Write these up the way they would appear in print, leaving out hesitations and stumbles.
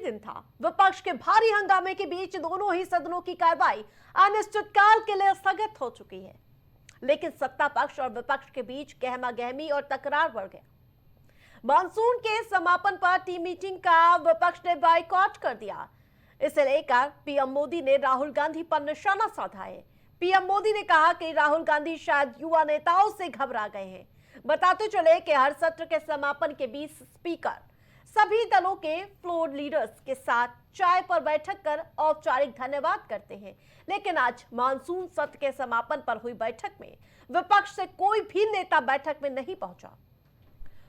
दिन था। विपक्ष के भारी हंगामे के बीच दोनों ही सदनों की कार्रवाई अनिश्चितकाल के लिए स्थगित हो चुकी है, लेकिन सत्ता पक्ष और विपक्ष के बीच गहमागहमी और तकरार बढ़ गया। मानसून के समापन पर टीम मीटिंग का विपक्ष ने बायकॉट कर दिया। इसे लेकर पीएम मोदी ने राहुल गांधी पर निशाना साधा है। पीएम मोदी ने कहा कि राहुल गांधी शायद युवा नेताओं से घबरा गए हैं। बताते चले कि हर सत्र के समापन के बीच स्पीकर सभी दलों के फ्लोर लीडर्स के साथ चाय पर बैठक कर औपचारिक धन्यवाद करते हैं, लेकिन आज मानसून सत्र के समापन पर हुई बैठक में विपक्ष से कोई भी नेता बैठक में नहीं पहुंचा।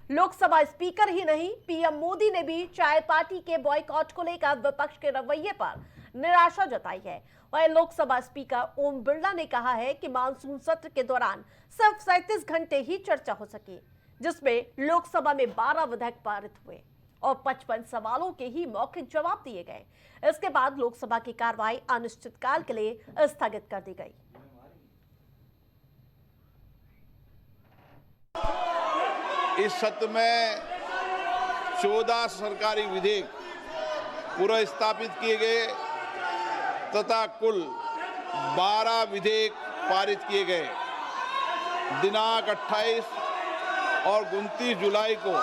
लोकसभा स्पीकर ही नहीं, पीएम मोदी ने भी चाय पार्टी के बॉयकॉट को लेकर विपक्ष के रवैये पर निराशा जताई है। वहीं लोकसभा स्पीकर ओम बिरला ने कहा है कि मानसून सत्र के दौरान सिर्फ 37 घंटे ही चर्चा हो सकी, जिसमें लोकसभा में 12 विधेयक पारित हुए और 55 सवालों के ही मौखिक जवाब दिए गए। इसके बाद लोकसभा की कार्रवाई अनिश्चितकाल के लिए स्थगित कर दी गई। इस सत्र में 14 सरकारी विधेयक पुनर्स्थापित किए गए तथा कुल 12 विधेयक पारित किए गए। दिनांक 28 और 29 जुलाई को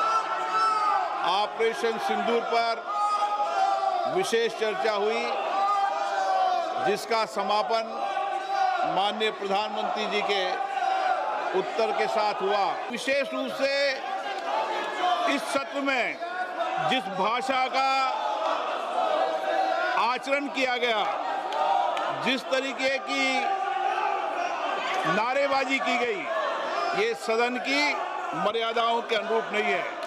ऑपरेशन सिंदूर पर विशेष चर्चा हुई, जिसका समापन माननीय प्रधानमंत्री जी के उत्तर के साथ हुआ। विशेष रूप से इस सत्र में जिस भाषा का आचरण किया गया, जिस तरीके की नारेबाजी की गई, ये सदन की मर्यादाओं के अनुरूप नहीं है।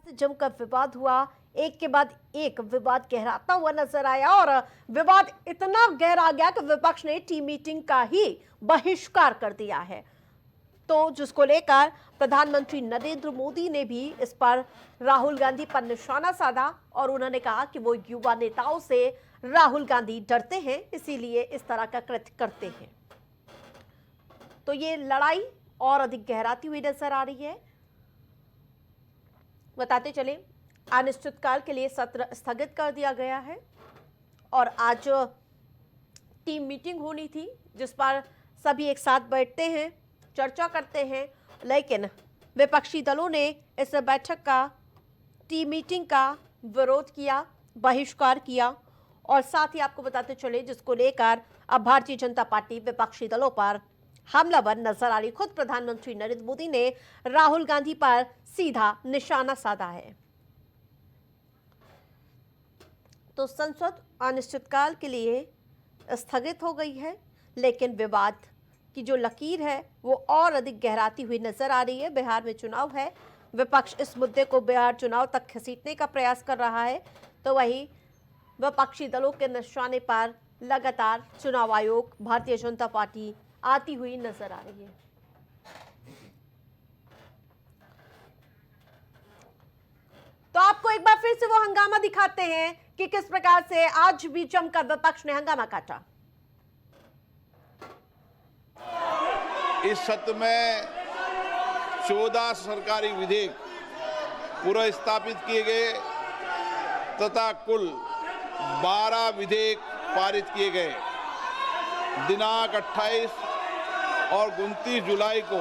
जमकर विवाद हुआ, एक के बाद एक विवाद गहराता हुआ नजर आया और विवाद इतना गहरा गया कि विपक्ष ने टीम मीटिंग का ही बहिष्कार कर दिया है। तो जिसको लेकर प्रधानमंत्री नरेंद्र मोदी ने भी इस पर राहुल गांधी पर निशाना साधा और उन्होंने कहा कि वो युवा नेताओं से राहुल गांधी डरते हैं, इसीलिए इस तरह का कृत्य करते हैं। तो ये लड़ाई और अधिक गहराती हुई नजर आ रही है। बताते चले, अनिश्चितकाल के लिए सत्र स्थगित कर दिया गया है और आज टीम मीटिंग होनी थी, जिस पर सभी एक साथ बैठते हैं, चर्चा करते हैं, लेकिन विपक्षी दलों ने इस बैठक का, टीम मीटिंग का विरोध किया, बहिष्कार किया और साथ ही आपको बताते चले, जिसको लेकर अब भारतीय जनता पार्टी विपक्षी दलों पर हमलावर नजर आ रही। खुद प्रधानमंत्री नरेंद्र मोदी ने राहुल गांधी पर सीधा निशाना साधा है। तो संसद अनिश्चितकाल के लिए स्थगित हो गई है, लेकिन विवाद की जो लकीर है वो और अधिक गहराती हुई नजर आ रही है। बिहार में चुनाव है, विपक्ष इस मुद्दे को बिहार चुनाव तक खींचने का प्रयास कर रहा है, तो वहीं विपक्षी दलों के निशाने पर लगातार चुनाव आयोग, भारतीय जनता पार्टी आती हुई नजर आ रही है। तो आपको एक बार फिर से वो हंगामा दिखाते हैं कि किस प्रकार से आज भी जमकर विपक्ष ने हंगामा काटा। इस सत्र में 14 सरकारी विधेयक पुनर्स्थापित किए गए तथा कुल 12 विधेयक पारित किए गए। दिनांक 28 और 29 जुलाई को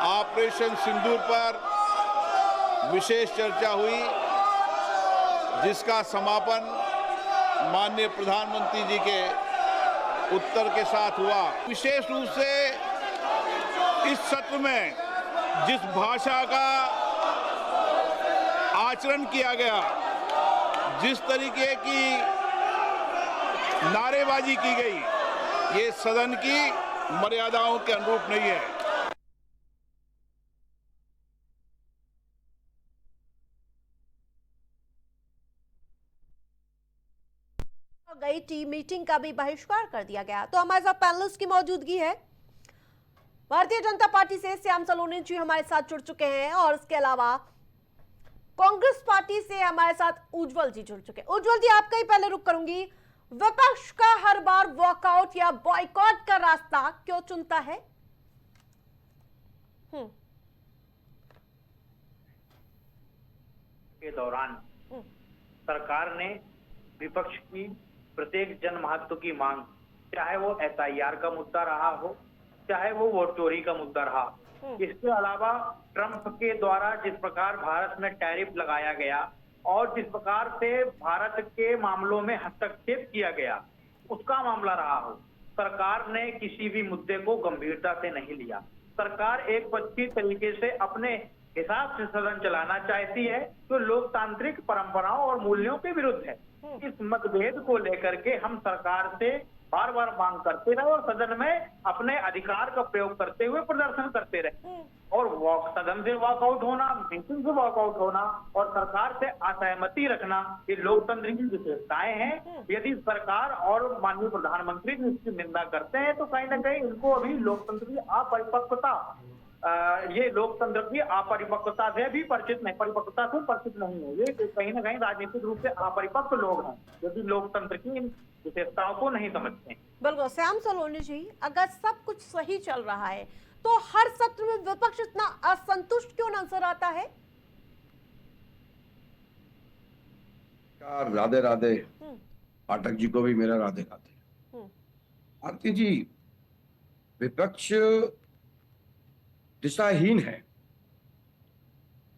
ऑपरेशन सिंदूर पर विशेष चर्चा हुई, जिसका समापन माननीय प्रधानमंत्री जी के उत्तर के साथ हुआ। विशेष रूप से इस सत्र में जिस भाषा का आचरण किया गया, जिस तरीके की नारेबाजी की गई, ये सदन की मर्यादाओं के अनुरूप नहीं है। गई टीम मीटिंग का भी बहिष्कार कर दिया गया। तो हमारे साथ पैनलिस्ट की मौजूदगी है। भारतीय जनता पार्टी से श्याम सलोनी जी हमारे साथ जुड़ चुके हैं और इसके अलावा कांग्रेस पार्टी से हमारे साथ उज्जवल जी जुड़ चुके हैं। उज्जवल जी, आपका ही पहले रुक करूंगी, विपक्ष का हर बार वॉकआउट या बॉयकॉट का रास्ता क्यों चुनता है? के दौरान सरकार ने विपक्ष की प्रत्येक जन महत्व की मांग, चाहे वो एसआईआर का मुद्दा रहा हो, चाहे वो वोट चोरी का मुद्दा रहा, इसके अलावा ट्रंप के द्वारा जिस प्रकार भारत में टैरिफ लगाया गया और जिस प्रकार से भारत के मामलों में हस्तक्षेप किया गया, उसका मामला रहा हो, सरकार ने किसी भी मुद्दे को गंभीरता से नहीं लिया। सरकार एक पक्षी तरीके से अपने हिसाब से सदन चलाना चाहती है, जो लोकतांत्रिक परंपराओं और मूल्यों के विरुद्ध है। इस मतभेद को लेकर के हम सरकार से बार बार मांग करते रहे और सदन में अपने अधिकार का प्रयोग करते हुए प्रदर्शन करते रहे और सदन से वॉकआउट होना, मीटिंग से वॉकआउट होना और सरकार से असहमति रखना, ये लोकतंत्र की विशेषताएं हैं। यदि सरकार और माननीय प्रधानमंत्री इसकी निंदा करते हैं तो कहीं ना कहीं इनको अभी लोकतंत्र की अपरिपक्वता, ये लोकतंत्र की अपरिपक्वता से भी परिपक्वता से परिचित नहीं है। ये कहीं ना कहीं राजनीतिक रूप से अपरिपक्व लोग हैं, यदि लोकतंत्र की इन विशेषताओं को नहीं समझते हैं। बिल्कुल श्याम सलोनी जी, अगर सब कुछ सही चल रहा है तो हर सत्र में विपक्ष इतना असंतुष्ट क्यों नजर आता है? राधे राधे। पाठक जी को भी मेरा राधे राधे। आरती जी, विपक्ष दिशाहीन है।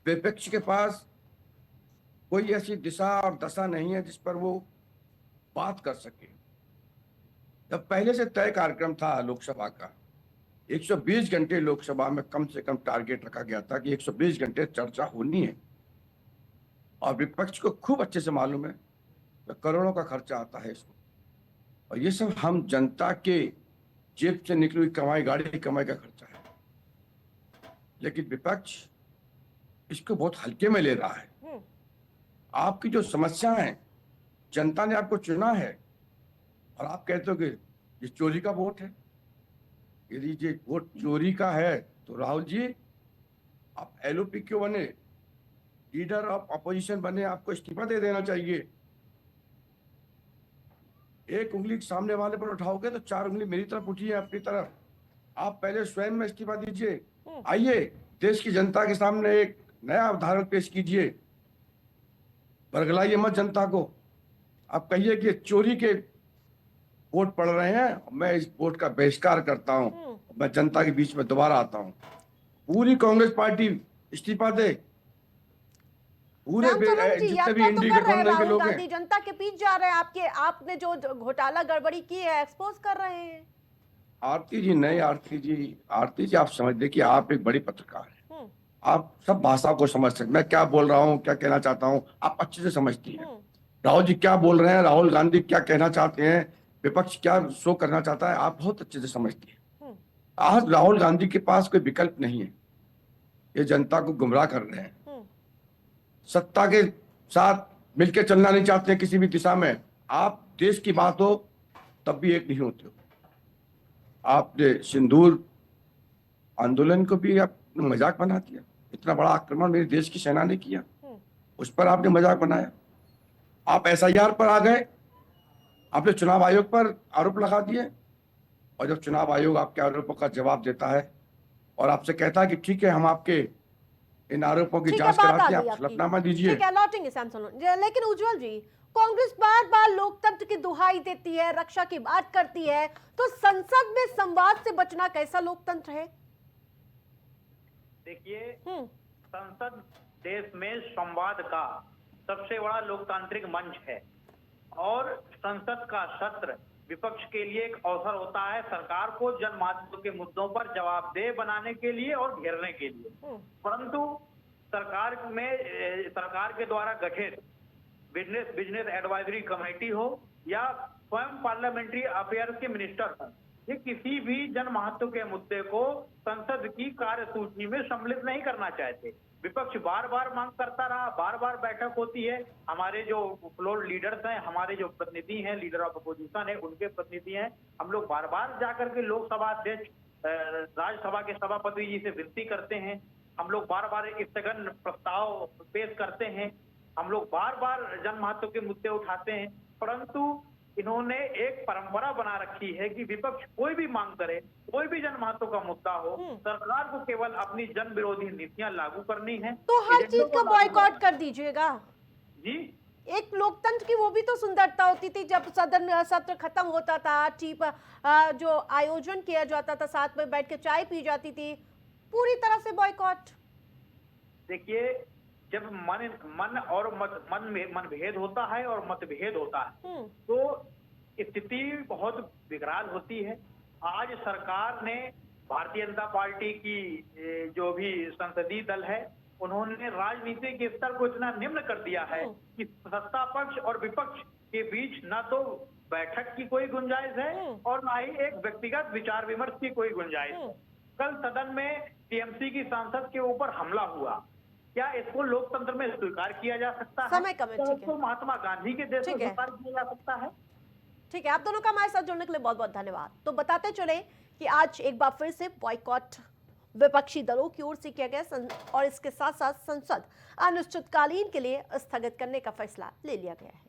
विपक्ष के पास कोई ऐसी दिशा और दशा नहीं है जिस पर वो बात कर सके। जब पहले से तय कार्यक्रम था लोकसभा का, 120 घंटे लोकसभा में कम से कम टारगेट रखा गया था कि 120 घंटे चर्चा होनी है, और विपक्ष को खूब अच्छे से मालूम है कि करोड़ों का खर्चा आता है इसमें, और ये सब हम जनता के जेब से निकली हुई कमाई, गाड़ी कमाई का खर्चा है। लेकिन विपक्ष इसको बहुत हल्के में ले रहा है। आपकी जो समस्या है, जनता ने आपको चुना है और आप कहते हो कि ये चोरी का वोट है। यदि ये वोट चोरी का है तो राहुल जी, आप एलओपी क्यों बने, लीडर ऑफ अपोजिशन बने? आपको इस्तीफा दे देना चाहिए। एक उंगली सामने वाले पर उठाओगे तो 4 उंगली मेरी तरफ उठी है, अपनी तरफ। आप पहले स्वयं में इस्तीफा दीजिए। आइए देश की जनता के सामने एक नया उदाहरण पेश कीजिए। बरगलाइए मत जनता को। आप कहिए कि चोरी के वोट पड़ रहे हैं, मैं इस वोट का बहिष्कार करता हूं, मैं जनता के बीच में दोबारा आता हूं। पूरी कांग्रेस पार्टी इस्तीफा दे। पूरे जितने भी इंडी गठबंधन के लोग हैं, जनता के बीच जा रहे हैं, आपने जो घोटाला गड़बड़ी की है एक्सपोज कर रहे हैं। आरती जी नहीं, आरती जी आप समझ देखिए, आप एक बड़ी पत्रकार हैं, आप सब भाषा को समझ सकते। मैं क्या बोल रहा हूँ, क्या कहना चाहता हूँ, आप अच्छे से समझती हैं। राहुल जी क्या बोल रहे हैं, राहुल गांधी क्या कहना चाहते हैं, विपक्ष क्या शो करना चाहता है, आप बहुत अच्छे से समझती हैं। आज राहुल गांधी के पास कोई विकल्प नहीं है। ये जनता को गुमराह कर रहे हैं, सत्ता के साथ मिलकर चलना नहीं चाहते किसी भी दिशा में। आप देश की बात हो तब भी एक नहीं होते हो। आपने सिंदूर आंदोलन को भी आपने मजाक बना दिया। इतना बड़ा आक्रमण मेरे देश की सेना ने किया, उस पर आपने मजाक बनाया। आप एसआईआर पर आ गए, आपने चुनाव आयोग पर आरोप लगा दिए, और जब चुनाव आयोग आपके आरोपों का जवाब देता है और आपसे कहता है कि ठीक है, हम आपके इन आरोपों की जांच कराते हैं, आप हलफनामा दीजिए। ठीक है, लौटेंगे सैमसंग। लेकिन उज्जवल जी, कांग्रेस बार बार लोकतंत्र की दुहाई देती है, रक्षा की बात करती है, तो संसद में संवाद से बचना कैसा लोकतंत्र है? देखिए, संसद देश में संवाद का सबसे बड़ा लोकतांत्रिक मंच है, और संसद का सत्र विपक्ष के लिए एक अवसर होता है सरकार को जन महत्व के मुद्दों पर जवाबदेह बनाने के लिए और घेरने के लिए। परंतु सरकार के द्वारा गठित बिजनेस एडवाइजरी कमेटी हो या स्वयं पार्लियामेंट्री अफेयर्स के मिनिस्टर हो, ये किसी भी जन महत्व के मुद्दे को संसद की कार्यसूची में सम्मिलित नहीं करना चाहते। विपक्ष बार बार मांग करता रहा, बार बार बैठक होती है, हमारे जो फ्लोर लीडर्स हैं, हमारे जो प्रतिनिधि हैं, लीडर ऑफ अपोजिशन है, उनके प्रतिनिधि हैं, हम लोग बार बार जाकर के लोकसभा अध्यक्ष, राज्यसभा के सभापति जी से विनती करते हैं, हम लोग बार बार स्थगन प्रस्ताव पेश करते हैं, हम लोग बार बार जन महत्व के मुद्दे उठाते हैं, परंतु इन्होंने एक परंपरा बना रखी है कि विपक्ष कोई भी मांग करे, कोई भी जन महत्व का मुद्दा हो, सरकार को केवल अपनी जन विरोधी नीतियां लागू करनी है। तो हर एजेंडों चीज का को लागू बॉयकॉट कर दीजिएगा। जी, एक लोकतंत्र की वो भी तो सुंदरता होती थी, जब सदन सत्र खत्म होता था, टीप जो आयोजन किया जाता था, साथ में बैठ के चाय पी जाती थी, पूरी तरह से बॉयकॉट। देखिए, जब मनभेद होता है और मतभेद होता है तो स्थिति बहुत विकराल होती है। आज सरकार ने, भारतीय जनता पार्टी की जो भी संसदीय दल है, उन्होंने राजनीतिक स्तर को इतना निम्न कर दिया है कि सत्ता पक्ष और विपक्ष के बीच ना तो बैठक की कोई गुंजाइश है और ना ही एक व्यक्तिगत विचार विमर्श की कोई गुंजाइश है। कल सदन में टीएमसी की सांसद के ऊपर हमला हुआ, क्या इसको लोकतंत्र में स्वीकार किया जा सकता है? समय कम है, क्या ठीक है। इसको महात्मा गांधी के देश में ठीक है। स्वीकार किया जा सकता है? ठीक है, आप दोनों का हमारे साथ जुड़ने के लिए बहुत बहुत धन्यवाद। तो बताते चले कि आज एक बार फिर से बॉयकॉट विपक्षी दलों की ओर से किया गया और इसके साथ साथ संसद अनिश्चितकालीन के लिए स्थगित करने का फैसला ले लिया गया है।